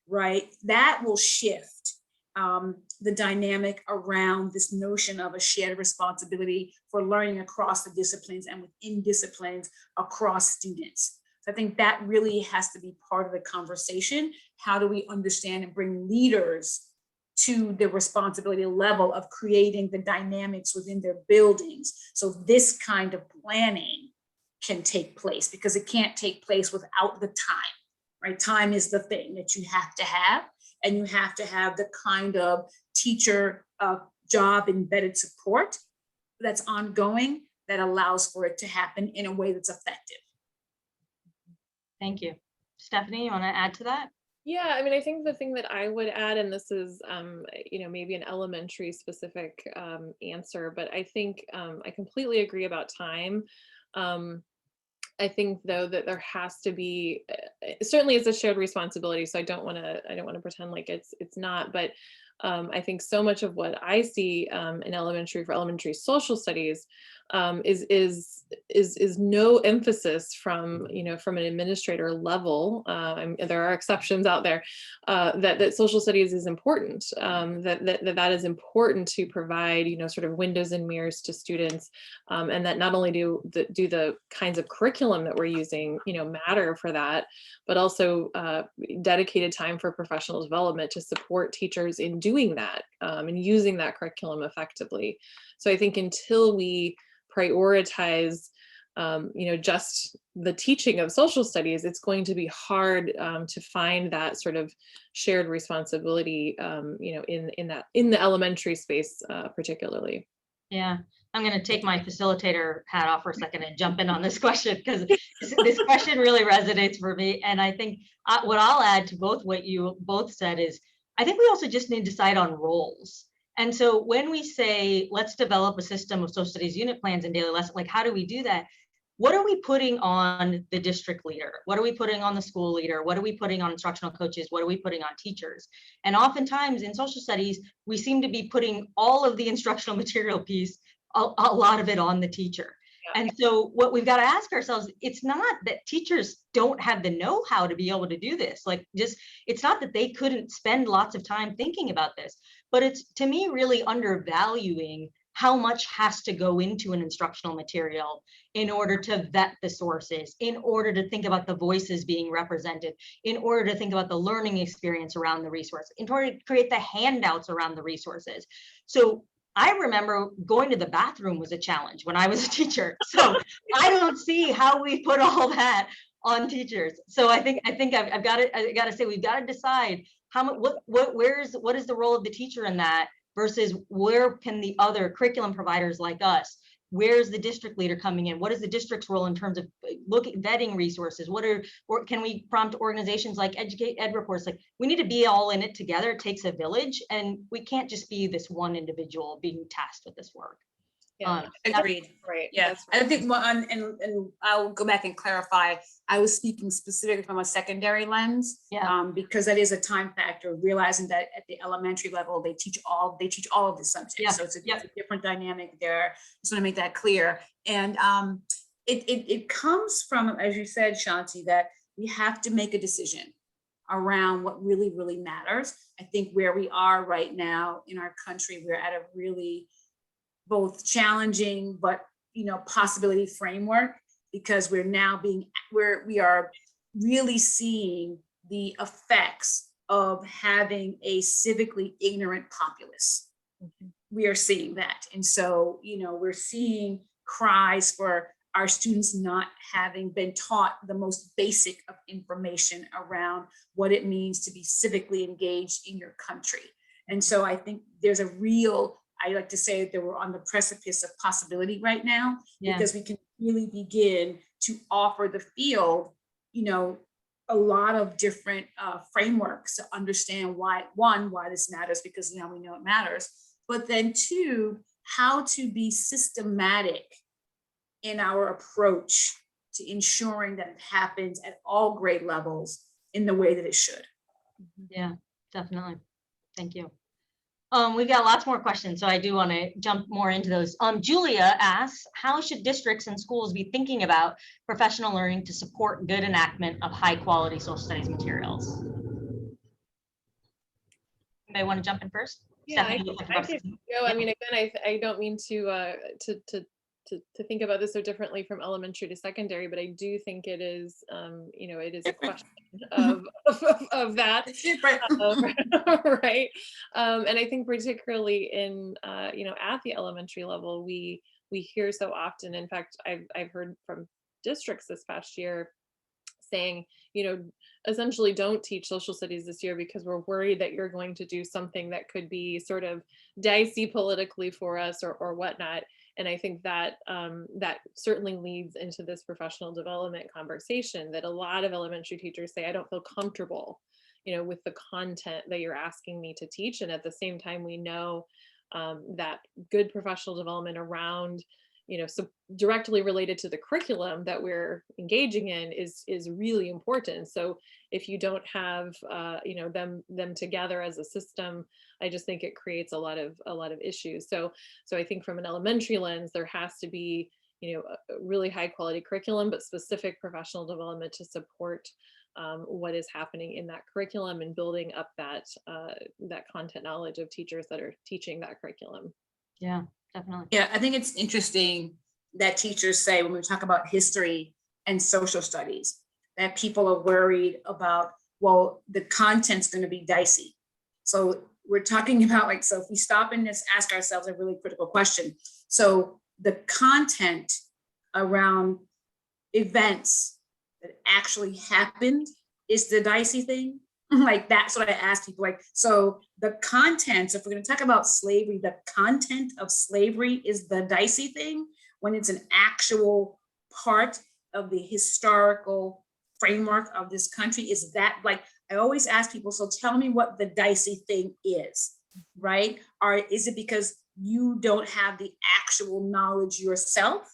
right, that will shift the dynamic around this notion of a shared responsibility for learning across the disciplines and within disciplines across students. So I think that really has to be part of the conversation. How do we understand and bring leaders to the responsibility level of creating the dynamics within their buildings, so this kind of planning can take place, because it can't take place without the time, right? Time is the thing that you have to have, and you have to have the kind of teacher job embedded support that's ongoing that allows for it to happen in a way that's effective. Thank you. Stephanie, you want to add to that? Yeah, I mean, I think the thing that I would add, and this is, maybe an elementary specific answer, but I think I completely agree about time. I think though that there has to be, certainly it's a shared responsibility. So I don't want to pretend like it's not, but I think so much of what I see in elementary social studies is no emphasis from an administrator level. There are exceptions out there that social studies is important. That is important to provide sort of windows and mirrors to students, and that not only do the kinds of curriculum that we're using matter for that, but also dedicated time for professional development to support teachers in doing that and using that curriculum effectively. So I think until we prioritize just the teaching of social studies, it's going to be hard to find that sort of shared responsibility in the elementary space particularly. Yeah, I'm going to take my facilitator hat off for a second and jump in on this question, because this question really resonates for me. And I think what I'll add to both what you both said is, I think we also just need to decide on roles. And so when we say, let's develop a system of social studies unit plans and daily lessons, like how do we do that? What are we putting on the district leader? What are we putting on the school leader? What are we putting on instructional coaches? What are we putting on teachers? And oftentimes in social studies, we seem to be putting all of the instructional material piece, a lot of it on the teacher. Yeah. And so what we've got to ask ourselves, it's not that teachers don't have the know-how to be able to do this. It's not that they couldn't spend lots of time thinking about this, but it's, to me, really undervaluing how much has to go into an instructional material in order to vet the sources, in order to think about the voices being represented, in order to think about the learning experience around the resource, in order to create the handouts around the resources. So I remember going to the bathroom was a challenge when I was a teacher. So I don't see how we put all that on teachers. So I think I've got to say, we've got to decide what is the role of the teacher in that, versus where can the other curriculum providers like us, where's the district leader coming in? What is the district's role in terms of vetting resources? Or can we prompt organizations like EdUcate reports? Like, we need to be all in it together. It takes a village, and we can't just be this one individual being tasked with this work. Yeah, agreed. Right. Yeah, I think and I'll go back and clarify. I was speaking specifically from a secondary lens, because that is a time factor. Realizing that at the elementary level, they teach all of the subjects, so it's a different dynamic there. Just want to make that clear. And it comes from, as you said, Shanti, that we have to make a decision around what really matters. I think where we are right now in our country, we're at a really both challenging but possibility framework, because we are really seeing the effects of having a civically ignorant populace. We are seeing that, and so we're seeing cries for our students not having been taught the most basic of information around what it means to be civically engaged in your country. And so I think there's a real, I like to say that we're on the precipice of possibility right now, because we can really begin to offer the field, a lot of different frameworks to understand why this matters, because now we know it matters, but then two, how to be systematic in our approach to ensuring that it happens at all grade levels in the way that it should. Yeah, definitely. Thank you. We've got lots more questions, so I do want to jump more into those. Julia asks, how should districts and schools be thinking about professional learning to support good enactment of high quality social studies materials? Anybody want to jump in first? Yeah, Stephanie, you talked I about could assessment. go. I mean, again, I don't mean to think about this so differently from elementary to secondary, but I do think it is, you know, it is a question of that, It's different. right? And I think particularly in, you know, at the elementary level, we hear so often. In fact, I've heard from districts this past year saying, you know, essentially don't teach social studies this year because we're worried that you're going to do something that could be sort of dicey politically for us or whatnot. And I think that that certainly leads into this professional development conversation that a lot of elementary teachers say, I don't feel comfortable, you know, with the content that you're asking me to teach. And at the same time, we know that good professional development around, you know, so directly related to the curriculum that we're engaging in is really important. So if you don't have, you know, them together as a system, I just think it creates a lot of issues. So I think from an elementary lens, there has to be, you know, a really high quality curriculum, but specific professional development to support what is happening in that curriculum and building up that that content knowledge of teachers that are teaching that curriculum. Yeah, definitely. Yeah, I think it's interesting that teachers say when we talk about history and social studies, that people are worried about, well, the content's going to be dicey. So we're talking about like, so if we stop and just ask ourselves a really critical question. So the content around events that actually happened is the dicey thing. Like that's what I ask people, like, so the content, if we're going to talk about slavery, the content of slavery is the dicey thing when it's an actual part of the historical framework of this country. Is that, like, I always ask people, so tell me what the dicey thing is, right? Or is it because you don't have the actual knowledge yourself?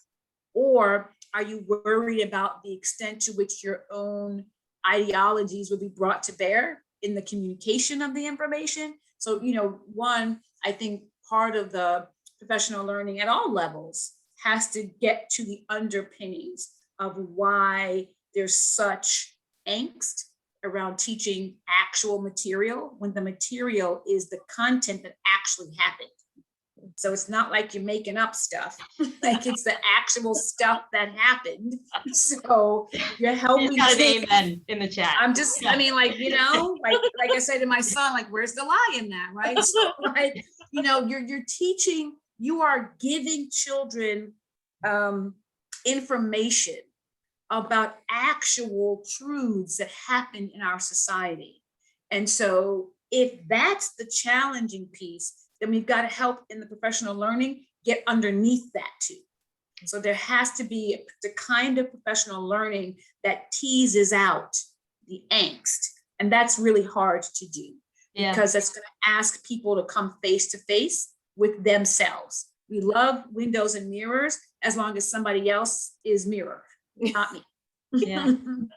Or are you worried about the extent to which your own ideologies will be brought to bear in the communication of the information? So, you know, one, I think part of the professional learning at all levels has to get to the underpinnings of why there's such angst around teaching actual material when the material is the content that actually happened. So it's not like you're making up stuff, like it's the actual stuff that happened. So you're helping. You got an amen in the chat. I'm just, I mean, like, you know, like I said to my son, like, where's the lie in that, right? So, like, you know, you're teaching, you are giving children information about actual truths that happen in our society. And so if that's the challenging piece, then we've got to help in the professional learning get underneath that too. So there has to be the kind of professional learning that teases out the angst. And that's really hard to do because that's going to ask people to come face to face with themselves. We love windows and mirrors as long as somebody else is mirror, not me. Yeah. in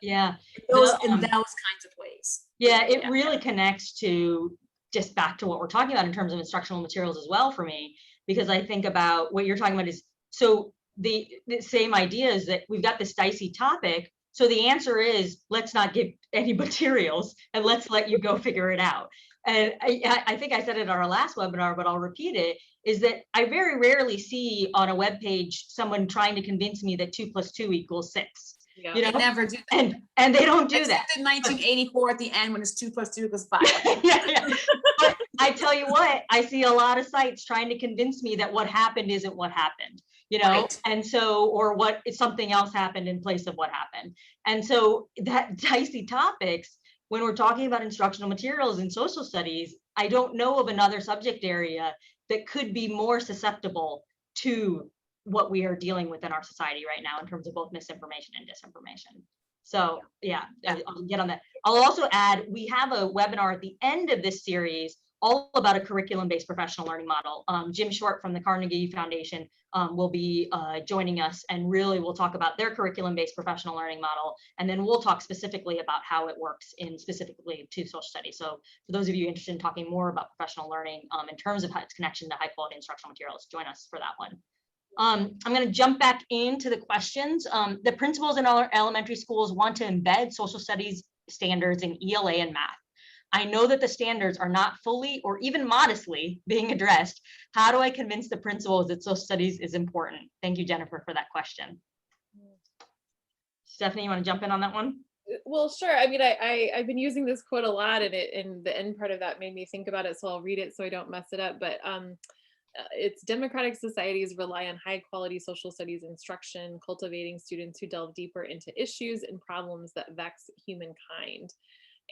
those kinds of ways. Yeah, it really connects to just back to what we're talking about in terms of instructional materials as well for me, because I think about what you're talking about is, so the same idea is that we've got this dicey topic. So the answer is, let's not give any materials and let's let you go figure it out. And I think I said it on our last webinar, but I'll repeat it, is that I very rarely see on a web page someone trying to convince me that 2 + 2 = 6. Yeah. You know, they never do that. And they don't do that. In 1984 at the end when it's 2 + 2 = 5. Yeah. But I tell you what, I see a lot of sites trying to convince me that what happened isn't what happened, you know, right. And so, or what if something else happened in place of what happened. And so that dicey topics, when we're talking about instructional materials in social studies, I don't know of another subject area that could be more susceptible to what we are dealing with in our society right now in terms of both misinformation and disinformation. So yeah, I'll get on that. I'll also add, we have a webinar at the end of this series all about a curriculum-based professional learning model. Jim Short from the Carnegie Foundation will be joining us, and really we'll talk about their curriculum-based professional learning model, and then we'll talk specifically about how it works in specifically to social studies. So for those of you interested in talking more about professional learning in terms of its connection to high-quality instructional materials, join us for that one. I'm going to jump back into the questions. The principals in our elementary schools want to embed social studies standards in ELA and math. I know that the standards are not fully or even modestly being addressed. How do I convince the principals that social studies is important? Thank you, Jennifer, for that question. Stephanie, you want to jump in on that one? Well, sure. I mean, I've been using this quote a lot, and the end part of that made me think about it. So I'll read it so I don't mess it up. But it's democratic societies rely on high quality social studies instruction, cultivating students who delve deeper into issues and problems that vex humankind.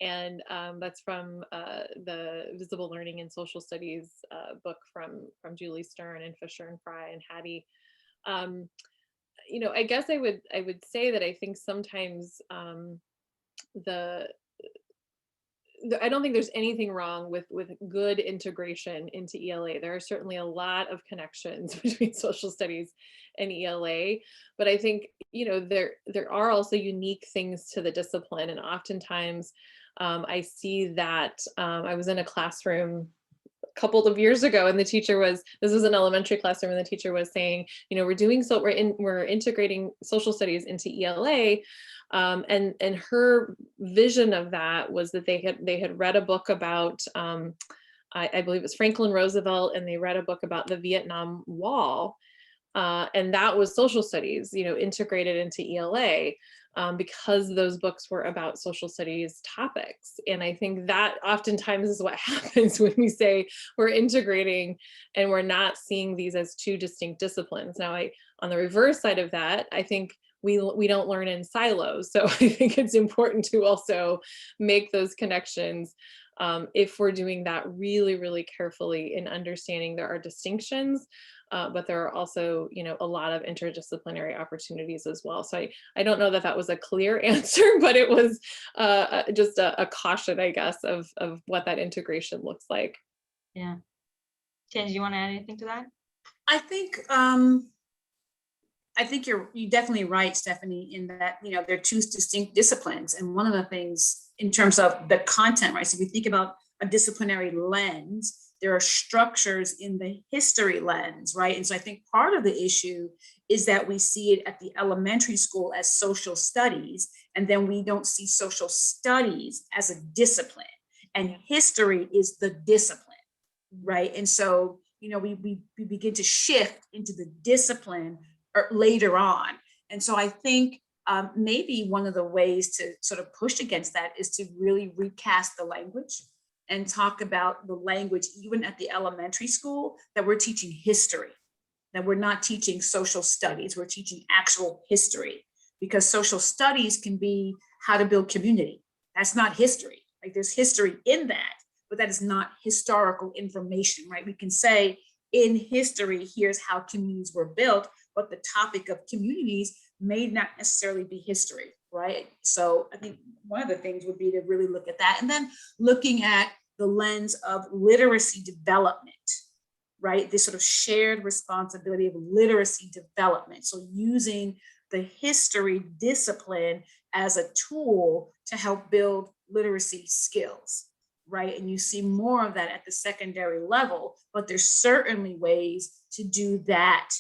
And that's from the Visible Learning in Social Studies book from Julie Stern and Fisher and Fry and Hattie. You know, I guess I would say that I think sometimes I don't think there's anything wrong with good integration into ELA. There are certainly a lot of connections between social studies and ELA, but I think, you know, there are also unique things to the discipline, and oftentimes I see that. I was in a classroom a couple of years ago, and the teacher was, this was an elementary classroom, and the teacher was saying, you know, we're integrating social studies into ELA. And her vision of that was that they had read a book about, I believe it was Franklin Roosevelt, and they read a book about the Vietnam Wall. And that was social studies, you know, integrated into ELA, because those books were about social studies topics. And I think that oftentimes is what happens when we say we're integrating and we're not seeing these as two distinct disciplines. Now, on the reverse side of that, I think we don't learn in silos. So I think it's important to also make those connections if we're doing that really, really carefully in understanding there are distinctions, but there are also, you know, a lot of interdisciplinary opportunities as well. So I don't know that that was a clear answer, but it was just a caution, I guess, of what that integration looks like. Yeah. Tanji, you want to add anything to that? I think you're definitely right, Stephanie, in that, you know, they're two distinct disciplines. And one of the things in terms of the content, right? So we think about a disciplinary lens, there are structures in the history lens, right? And so I think part of the issue is that we see it at the elementary school as social studies, and then we don't see social studies as a discipline. And history is the discipline, right? And so, you know, we begin to shift into the discipline later on. And so I think maybe one of the ways to sort of push against that is to really recast the language and talk about the language, even at the elementary school, that we're teaching history, that we're not teaching social studies, we're teaching actual history, because social studies can be how to build community. That's not history. Like, there's history in that, but that is not historical information, right? We can say in history, here's how communities were built, but the topic of communities may not necessarily be history, right? So I think one of the things would be to really look at that. And then looking at the lens of literacy development, right? This sort of shared responsibility of literacy development. So using the history discipline as a tool to help build literacy skills, right? And you see more of that at the secondary level, but there's certainly ways to do that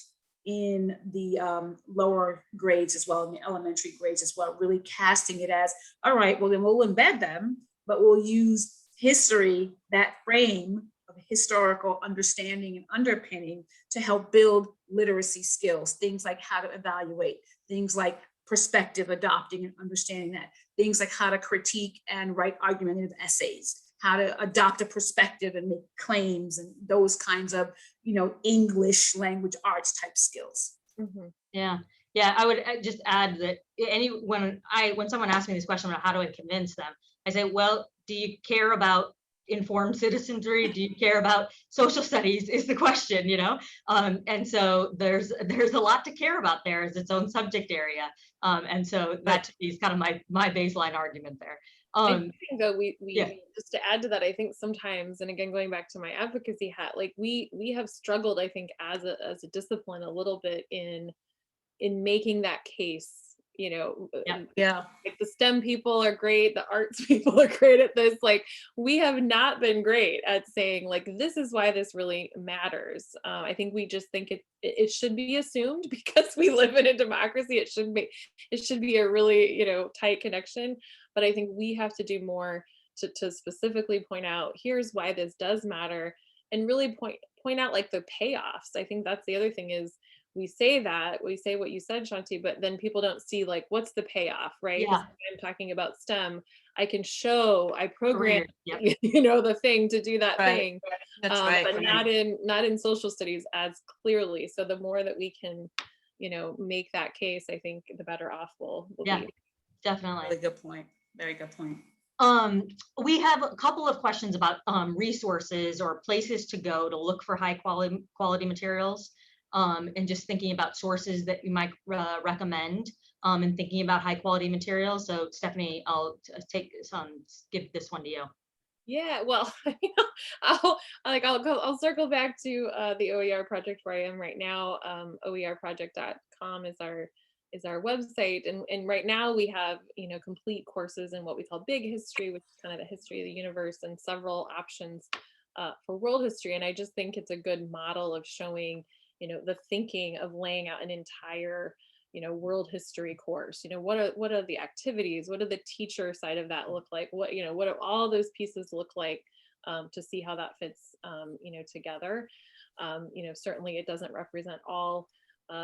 in the lower grades as well, in the elementary grades as well, really casting it as, all right, well, then we'll embed them, but we'll use history, that frame of historical understanding and underpinning, to help build literacy skills, things like how to evaluate, things like perspective adopting and understanding that, things like how to critique and write argumentative essays, how to adopt a perspective and make claims, and those kinds of, you know, English language arts type skills. Mm-hmm. Yeah. I would just add that when someone asks me this question about how do I convince them, I say, well, do you care about informed citizenry? Do you care about social studies is the question, you know? And so there's a lot to care about there as its own subject area. And so that is kind of my baseline argument there. I think though yeah. Just to add to that, I think sometimes, and again, going back to my advocacy hat, like we have struggled, I think, as a discipline a little bit in making that case, you know. Yeah. Like the STEM people are great, the arts people are great at this. Like, we have not been great at saying, like, this is why this really matters. I think we just think it should be assumed because we live in a democracy. It should be a really, you know, tight connection. But I think we have to do more to specifically point out, here's why this does matter, and really point out like the payoffs. I think that's the other thing is we say what you said, Shanti, but then people don't see like, what's the payoff, right? Yeah. I'm talking about STEM. I can show, I program, Yep. the thing to do that Right. thing. That's right. But not in social studies as clearly. So the more that we can, make that case, I think the better off we'll Yeah. be. Definitely. Really good point. Very good point. We have a couple of questions about resources or places to go to look for high quality materials, and just thinking about sources that you might recommend, and thinking about high quality materials. So Stephanie, I'll give this one to you. Yeah, well, I'll circle back to the OER project where I am right now. OERproject.com is our website, and right now we have complete courses in what we call big history, which is kind of the history of the universe, and several options for world history. And I just think it's a good model of showing the thinking of laying out an entire world history course. What are the activities, what do the teacher side of that look like, what do all those pieces look like, to see how that fits together. Certainly it doesn't represent all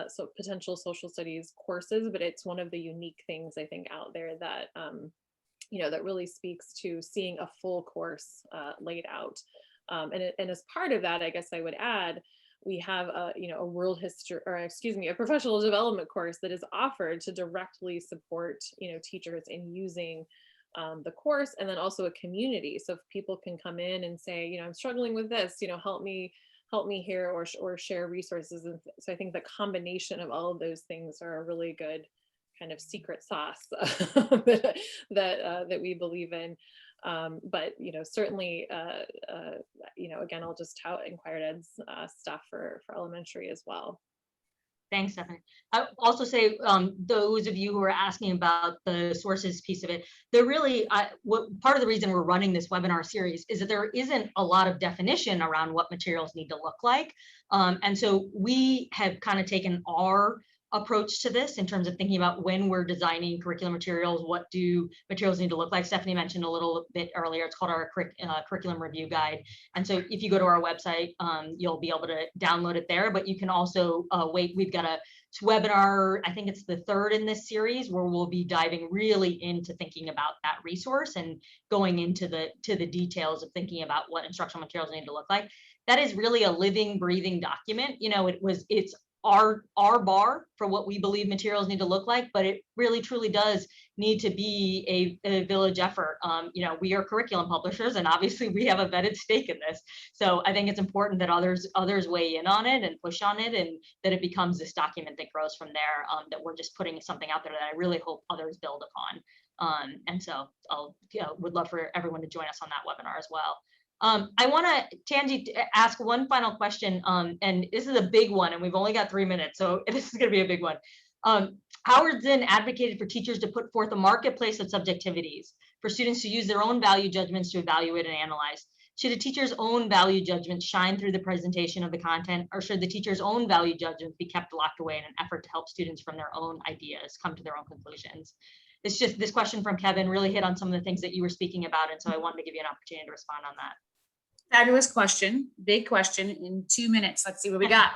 so potential social studies courses, but it's one of the unique things I think out there that that really speaks to seeing a full course laid out. And as part of that, I guess I would add, we have a world history, or excuse me, a professional development course that is offered to directly support teachers in using the course, and then also a community. So if people can come in and say, I'm struggling with this, help me here, or share resources. And so I think the combination of all of those things are a really good kind of secret sauce that we believe in. But certainly, again, I'll just tout inquirED's stuff for elementary as well. Thanks, Stephanie. I'll also say, those of you who are asking about the sources piece of it, they're really, part of the reason we're running this webinar series is that there isn't a lot of definition around what materials need to look like. And so we have kind of taken our approach to this in terms of thinking about when we're designing curriculum materials, what do materials need to look like. Stephanie mentioned a little bit earlier, it's called our curriculum review guide. And so if you go to our website, you'll be able to download it there, but you can also we've got a webinar, I think it's the third in this series, where we'll be diving really into thinking about that resource and going into the details of thinking about what instructional materials need to look like. That is really a living, breathing document. It's our bar for what we believe materials need to look like, but it really truly does need to be a village effort. We are curriculum publishers, and obviously we have a vetted stake in this. So I think it's important that others weigh in on it and push on it, and that it becomes this document that grows from there, that we're just putting something out there that I really hope others build upon. And so I'll would love for everyone to join us on that webinar as well. I want to, Tanji, ask one final question, and this is a big one, and we've only got 3 minutes, so this is going to be a big one. Howard Zinn advocated for teachers to put forth a marketplace of subjectivities for students to use their own value judgments to evaluate and analyze. Should a teacher's own value judgments shine through the presentation of the content, or should the teacher's own value judgments be kept locked away in an effort to help students from their own ideas come to their own conclusions? It's just, this question from Kevin really hit on some of the things that you were speaking about, and so I wanted to give you an opportunity to respond on that. Fabulous question, big question in 2 minutes. Let's see what we got.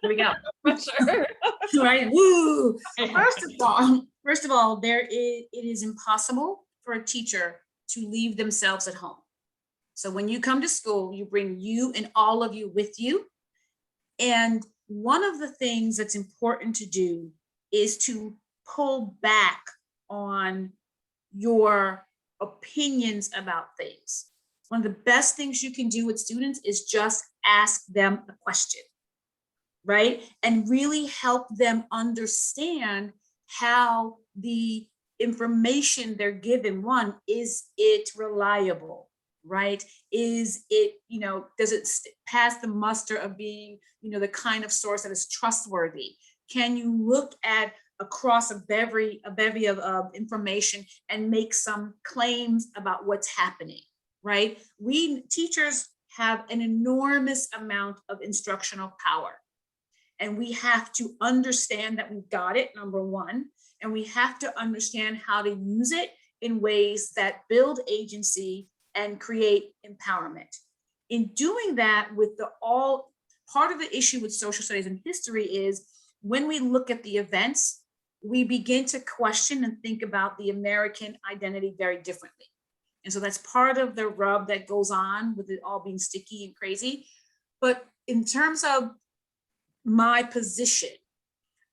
Here we go. Sure. Right. Woo. First of all, it is impossible for a teacher to leave themselves at home. So when you come to school, you bring you and all of you with you. And one of the things that's important to do is to pull back on your opinions about things. One of the best things you can do with students is just ask them a question, right? And really help them understand how the information they're given, one, is it reliable, right? Is it, does it pass the muster of being, the kind of source that is trustworthy? Can you look at across a bevy of information and make some claims about what's happening? Right? We teachers have an enormous amount of instructional power, and we have to understand that we've got it, number one, and we have to understand how to use it in ways that build agency and create empowerment. In doing that, part of the issue with social studies and history is when we look at the events, we begin to question and think about the American identity very differently. And so that's part of the rub that goes on with it all being sticky and crazy. But in terms of my position,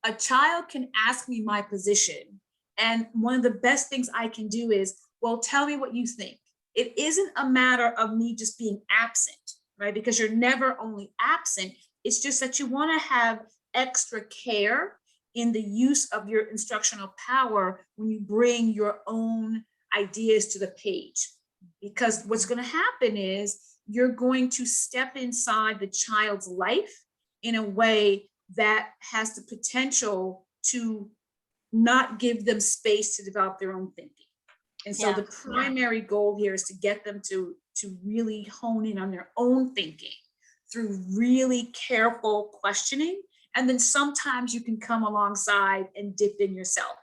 a child can ask me my position. And one of the best things I can do is, well, tell me what you think. It isn't a matter of me just being absent, right? Because you're never only absent. It's just that you want to have extra care in the use of your instructional power when you bring your own ideas to the page. Because what's going to happen is you're going to step inside the child's life in a way that has the potential to not give them space to develop their own thinking. And so the primary goal here is to get them to really hone in on their own thinking through really careful questioning. And then sometimes you can come alongside and dip in yourself,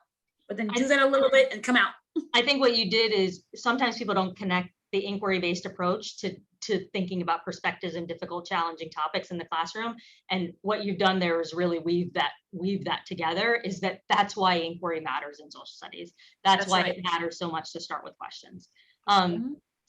but then do that a little bit and come out. I think what you did is sometimes people don't connect the inquiry-based approach to thinking about perspectives and difficult, challenging topics in the classroom. And what you've done there is really weave that together. That's why inquiry matters in social studies. That's why it matters so much to start with questions.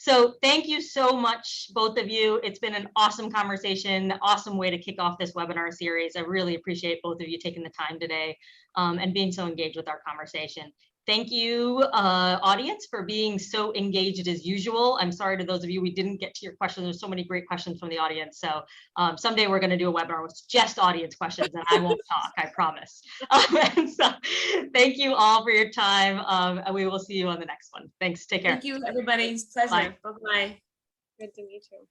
So thank you so much, both of you. It's been an awesome conversation, awesome way to kick off this webinar series. I really appreciate both of you taking the time today and being so engaged with our conversation. Thank you, audience, for being so engaged as usual. I'm sorry to those of you we didn't get to your questions. There's so many great questions from the audience. So someday we're going to do a webinar with just audience questions, and I won't talk, I promise. And so thank you all for your time, and we will see you on the next one. Thanks. Take care. Thank you, everybody. It's a pleasure. Bye-bye. Good to meet you.